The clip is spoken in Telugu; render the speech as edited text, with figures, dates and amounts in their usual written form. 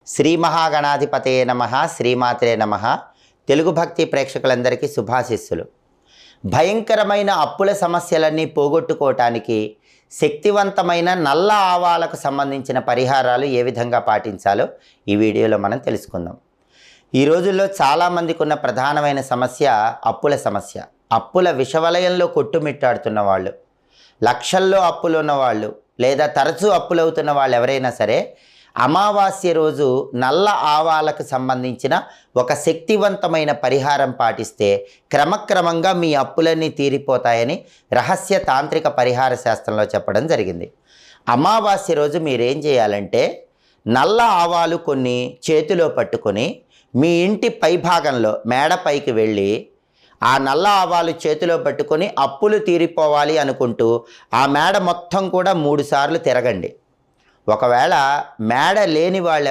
శ్రీ మహాగణాధిపతయే నమః, శ్రీమాత్రే నమః. తెలుగు భక్తి ప్రేక్షకులందరికీ శుభాశిస్సులు. భయంకరమైన అప్పుల సమస్యలన్నీ పోగొట్టుకోవటానికి శక్తివంతమైన నల్ల ఆవాలకు సంబంధించిన పరిహారాలు ఏ విధంగా పాటించాలో ఈ వీడియోలో మనం తెలుసుకుందాం. ఈ రోజుల్లో చాలామందికి ఉన్న ప్రధానమైన సమస్య అప్పుల సమస్య. అప్పుల విషవలయంలో కొట్టుమిట్టాడుతున్న వాళ్ళు, లక్షల్లో అప్పులు ఉన్నవాళ్ళు, లేదా తరచూ అప్పులవుతున్న వాళ్ళు ఎవరైనా సరే అమావాస్య రోజు నల్ల ఆవాలకు సంబంధించిన ఒక శక్తివంతమైన పరిహారం పాటిస్తే క్రమక్రమంగా మీ అప్పులన్నీ తీరిపోతాయని రహస్య తాంత్రిక పరిహార శాస్త్రంలో చెప్పడం జరిగింది. అమావాస్య రోజు మీరేం చేయాలంటే నల్ల ఆవాలు కొన్ని చేతిలో పట్టుకొని మీ ఇంటి పైభాగంలో మేడపైకి వెళ్ళి ఆ నల్ల ఆవాలు చేతిలో పట్టుకొని అప్పులు తీరిపోవాలి అనుకుంటూ ఆ మేడ మొత్తం కూడా 3 సార్లు తిరగండి. ఒకవేళ మేడ లేని వాళ్ళు